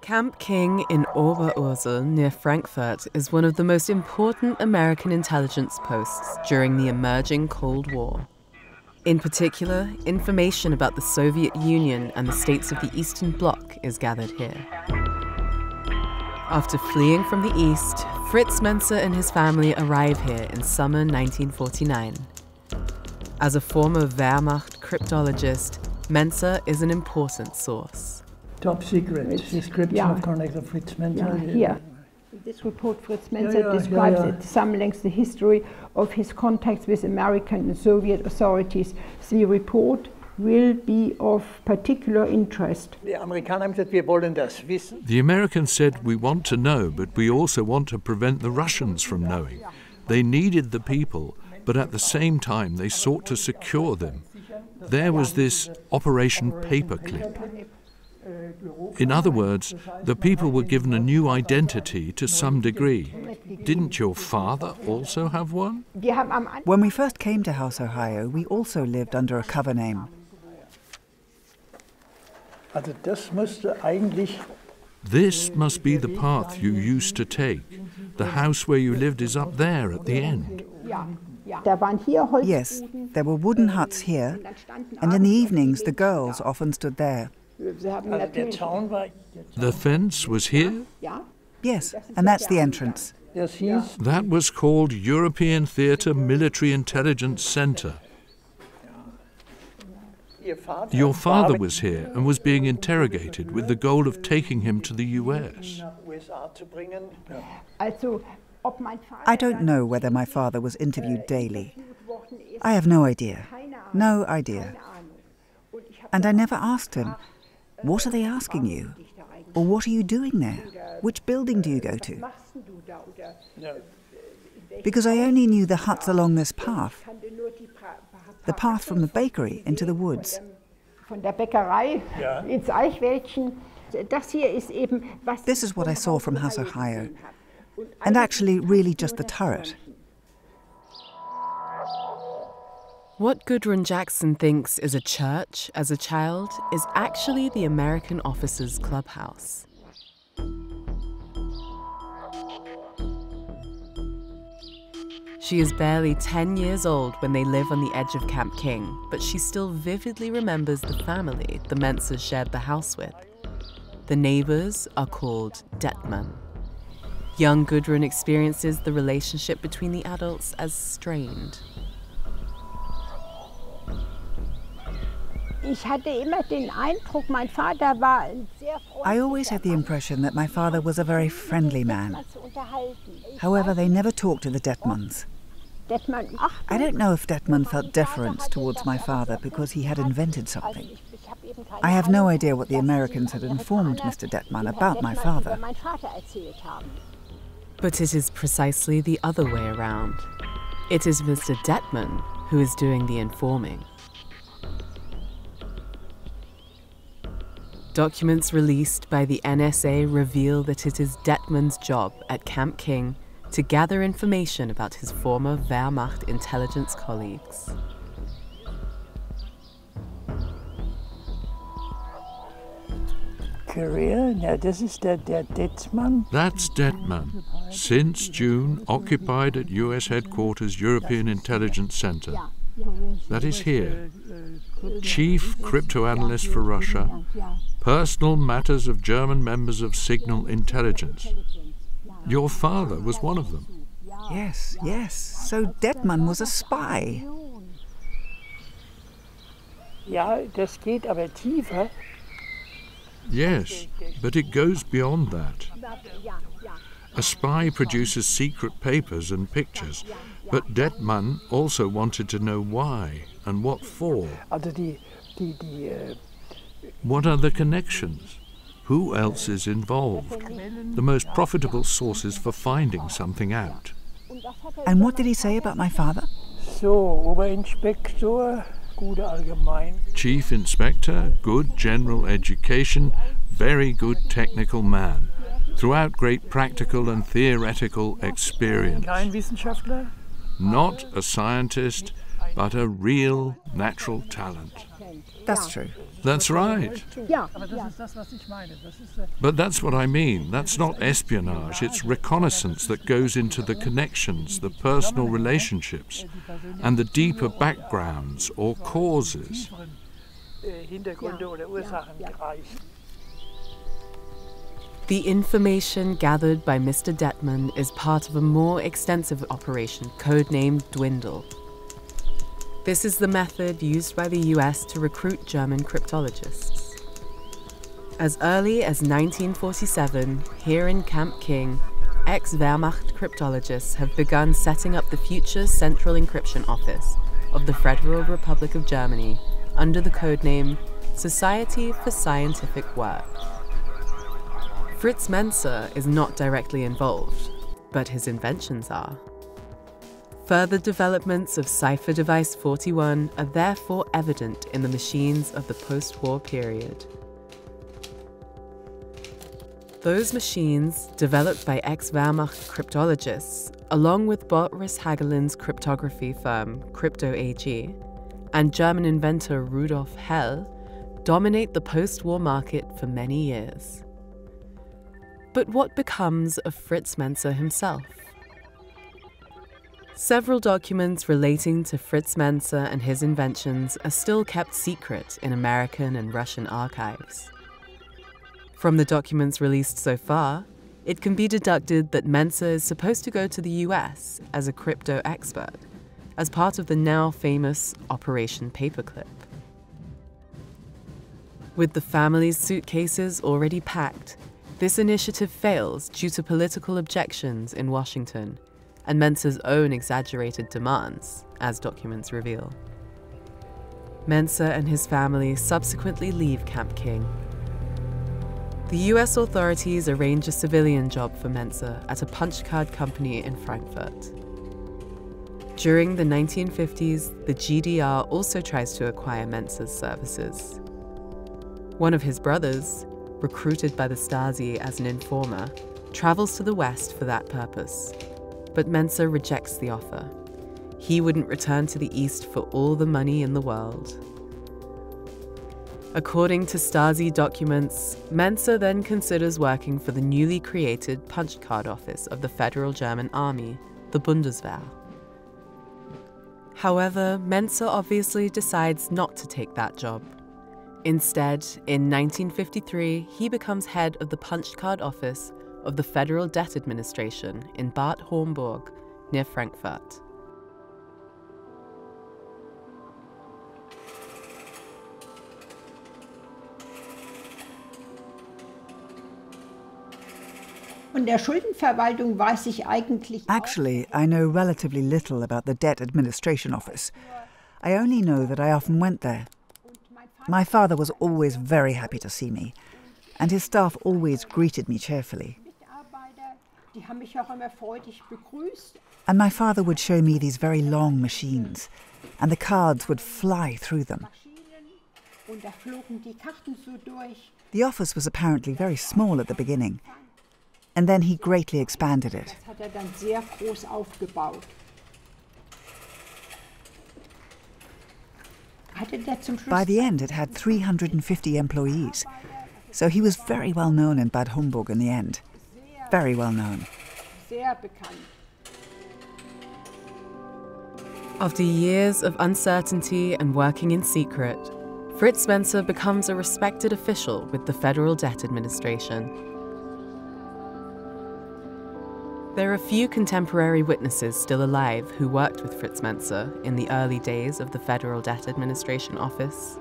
Camp King in Oberursel near Frankfurt is one of the most important American intelligence posts during the emerging Cold War. In particular, information about the Soviet Union and the states of the Eastern Bloc is gathered here. After fleeing from the East, Fritz Menzer and his family arrive here in summer 1949. As a former Wehrmacht cryptologist, Menzer is an important source. Top secret description of Colonel Fritz Menzer. Here. This report, Fritz Menzer describes at some length the history of his contacts with American and Soviet authorities. The report will be of particular interest. The Americans said, we want to know, but we also want to prevent the Russians from knowing. They needed the people, but at the same time they sought to secure them. There was this Operation Paperclip. In other words, the people were given a new identity to some degree. Didn't your father also have one? When we first came to House Ohio, we also lived under a cover name. This must be the path you used to take. The house where you lived is up there at the end. Yes, there were wooden huts here, and in the evenings the girls often stood there. The fence was here? Yes, and that's the entrance. That was called European Theatre Military Intelligence Center. Your father was here and was being interrogated with the goal of taking him to the US. I don't know whether my father was interviewed daily. I have no idea. No idea. And I never asked him, what are they asking you? Or what are you doing there? Which building do you go to? Because I only knew the huts along this path. The path from the bakery into the woods. This is what I saw from House Ohio. And actually, really just the turret. What Gudrun Jackson thinks is a church as a child is actually the American officers' clubhouse. She is barely 10 years old when they live on the edge of Camp King, but she still vividly remembers the family the Menzers shared the house with. The neighbors are called Detman. Young Gudrun experiences the relationship between the adults as strained. I always had the impression that my father was a very friendly man. However, they never talked to the Detmans. I don't know if Detman felt deference towards my father because he had invented something. I have no idea what the Americans had informed Mr. Detman about my father. But it is precisely the other way around. It is Mr. Detman who is doing the informing. Documents released by the NSA reveal that it is Detman's job at Camp King to gather information about his former Wehrmacht intelligence colleagues. Career? Now, this is der Detman. That's Detman, since June occupied at US headquarters European Intelligence Center. That is here. Chief cryptoanalyst for Russia, personal matters of German members of signal intelligence. Your father was one of them. Yes, yes. So Detman was a spy. Ja, das geht aber tiefer. Yes, but it goes beyond that. A spy produces secret papers and pictures, but Detman also wanted to know why and what for. What are the connections? Who else is involved? The most profitable sources for finding something out. And what did he say about my father? Oberinspektor, gute Allgemein. Chief Inspector, good general education, very good technical man. Throughout great practical and theoretical experience. Kein Wissenschaftler? Not a scientist, but a real natural talent. That's true. That's right. But that's what I mean. That's not espionage. It's reconnaissance that goes into the connections, the personal relationships, and the deeper backgrounds or causes. The information gathered by Mr. Detman is part of a more extensive operation codenamed Dwindle. This is the method used by the US to recruit German cryptologists. As early as 1947, here in Camp King, ex-Wehrmacht cryptologists have begun setting up the future Central Encryption Office of the Federal Republic of Germany under the codename Society for Scientific Work. Fritz Menzer is not directly involved, but his inventions are. Further developments of cipher device 41 are therefore evident in the machines of the post-war period. Those machines, developed by ex-Wehrmacht cryptologists, along with Boris Hagelin's cryptography firm Crypto AG and German inventor Rudolf Hell, dominate the post-war market for many years. But what becomes of Fritz Menzer himself? Several documents relating to Fritz Menzer and his inventions are still kept secret in American and Russian archives. From the documents released so far, it can be deducted that Menzer is supposed to go to the US as a crypto expert, as part of the now famous Operation Paperclip. With the family's suitcases already packed, this initiative fails due to political objections in Washington and Menzer's own exaggerated demands, as documents reveal. Menzer and his family subsequently leave Camp King. The US authorities arrange a civilian job for Menzer at a punch card company in Frankfurt. During the 1950s, the GDR also tries to acquire Menzer's services. One of his brothers, recruited by the Stasi as an informer, travels to the West for that purpose. But Menzer rejects the offer. He wouldn't return to the East for all the money in the world. According to Stasi documents, Menzer then considers working for the newly created punch card office of the Federal German Army, the Bundeswehr. However, Menzer obviously decides not to take that job. Instead, in 1953, he becomes head of the punch card office of the Federal Debt Administration in Bad Homburg, near Frankfurt. Actually, I know relatively little about the Debt Administration Office. I only know that I often went there. My father was always very happy to see me, and his staff always greeted me cheerfully. And my father would show me these very long machines, and the cards would fly through them. The office was apparently very small at the beginning, and then he greatly expanded it. By the end, it had 350 employees, so he was very well known in Bad Homburg in the end. Very well known. After years of uncertainty and working in secret, Fritz Menzer becomes a respected official with the Federal Debt Administration. There are few contemporary witnesses still alive who worked with Fritz Menzer in the early days of the Federal Debt Administration Office.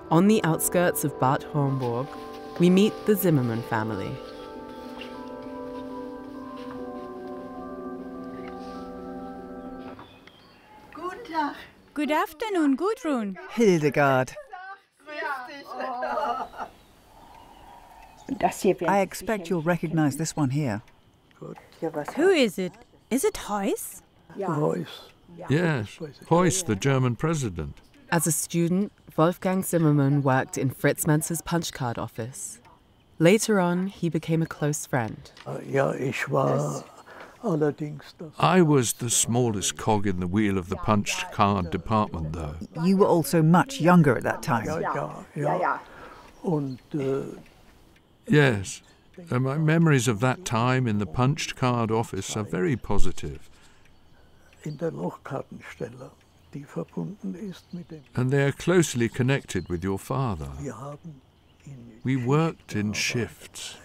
On the outskirts of Bad Homburg, we meet the Zimmermann family. Good afternoon, Gudrun. Hildegard. I expect you'll recognize this one here. Who is it? Is it Heuss? Yes, Heuss, the German president. As a student, Wolfgang Zimmermann worked in Fritz Menzer's punch card office. Later on, he became a close friend. I was the smallest cog in the wheel of the punched card department, though. You were also much younger at that time. Yes, and my memories of that time in the punched card office are very positive. And they are closely connected with your father. We worked in shifts.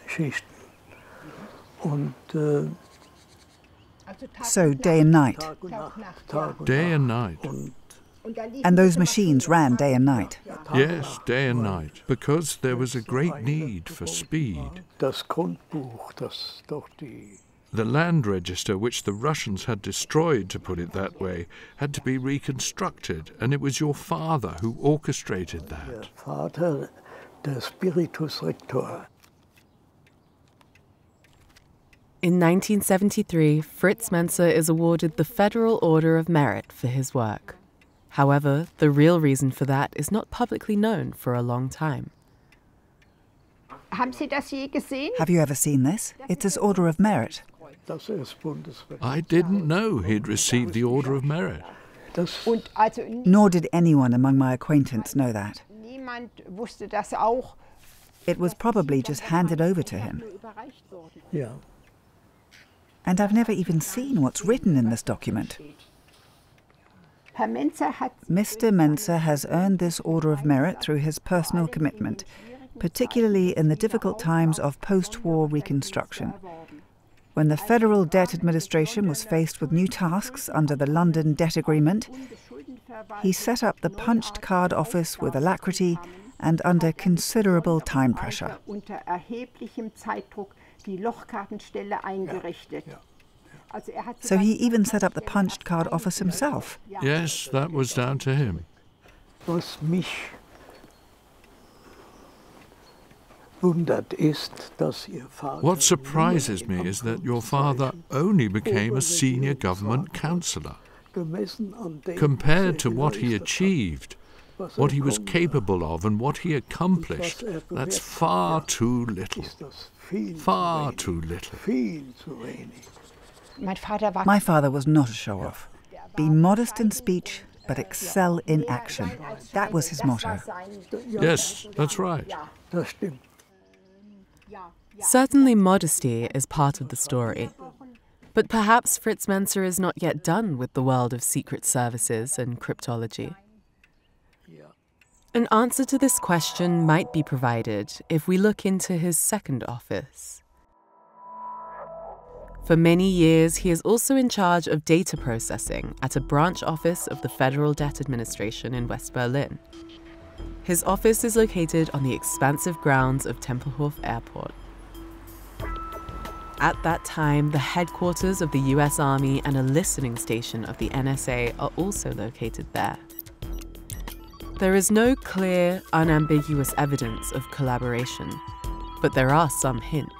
So day and night. Day and night. And those machines ran day and night. Yes, day and night, because there was a great need for speed. The land register, which the Russians had destroyed, to put it that way, had to be reconstructed, and it was your father who orchestrated that. In 1973, Fritz Menzer is awarded the Federal Order of Merit for his work. However, the real reason for that is not publicly known for a long time. Have you ever seen this? It's his Order of Merit. I didn't know he'd received the Order of Merit. Nor did anyone among my acquaintance know that. It was probably just handed over to him. And I've never even seen what's written in this document. Mr. Menzer has earned this Order of Merit through his personal commitment, particularly in the difficult times of post-war reconstruction. When the Federal Debt Administration was faced with new tasks under the London Debt Agreement, he set up the punched card office with alacrity and under considerable time pressure. So he even set up the punched card office himself. Yes, that was down to him. What surprises me is that your father only became a senior government councillor. Compared to what he achieved, what he was capable of and what he accomplished, that's far too little. Far too little. My father was not a show-off. Be modest in speech, but excel in action. That was his motto. Yes, that's right. Certainly modesty is part of the story. But perhaps Fritz Menzer is not yet done with the world of secret services and cryptology. An answer to this question might be provided if we look into his second office. For many years, he is also in charge of data processing at a branch office of the Federal Debt Administration in West Berlin. His office is located on the expansive grounds of Tempelhof Airport. At that time, the headquarters of the US Army and a listening station of the NSA are also located there. There is no clear, unambiguous evidence of collaboration, but there are some hints.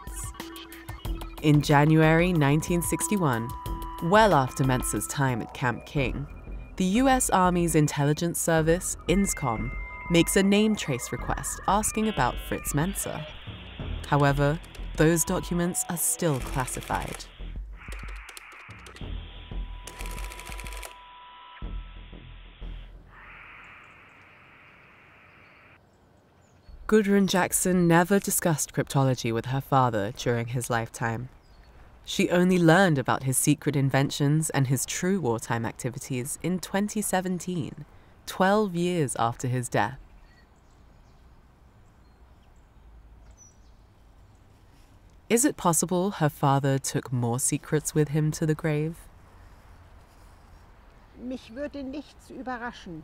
In January 1961, well after Menzer's time at Camp King, the US Army's intelligence service, INSCOM, makes a name trace request asking about Fritz Menzer. However, those documents are still classified. Gudrun Jackson never discussed cryptology with her father during his lifetime. She only learned about his secret inventions and his true wartime activities in 2017, 12 years after his death. Is it possible her father took more secrets with him to the grave?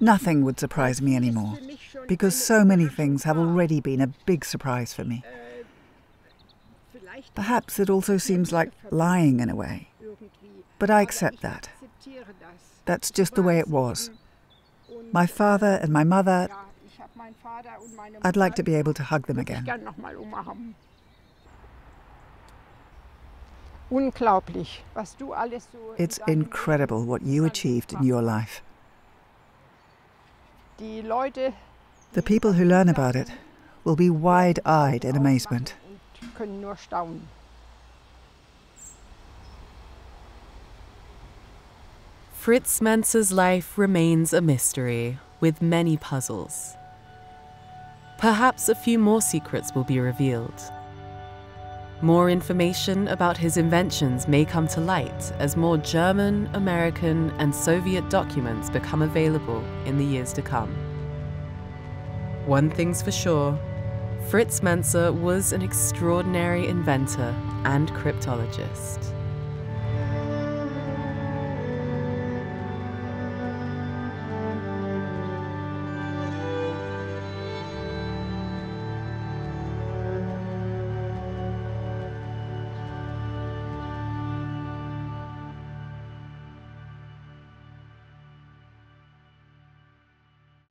Nothing would surprise me anymore, because so many things have already been a big surprise for me. Perhaps it also seems like lying in a way, but I accept that. That's just the way it was. My father and my mother, I'd like to be able to hug them again. It's incredible what you achieved in your life. The people who learn about it will be wide-eyed in amazement. Fritz Menzer's life remains a mystery, with many puzzles. Perhaps a few more secrets will be revealed. More information about his inventions may come to light as more German, American, and Soviet documents become available in the years to come. One thing's for sure, Fritz Menzer was an extraordinary inventor and cryptologist.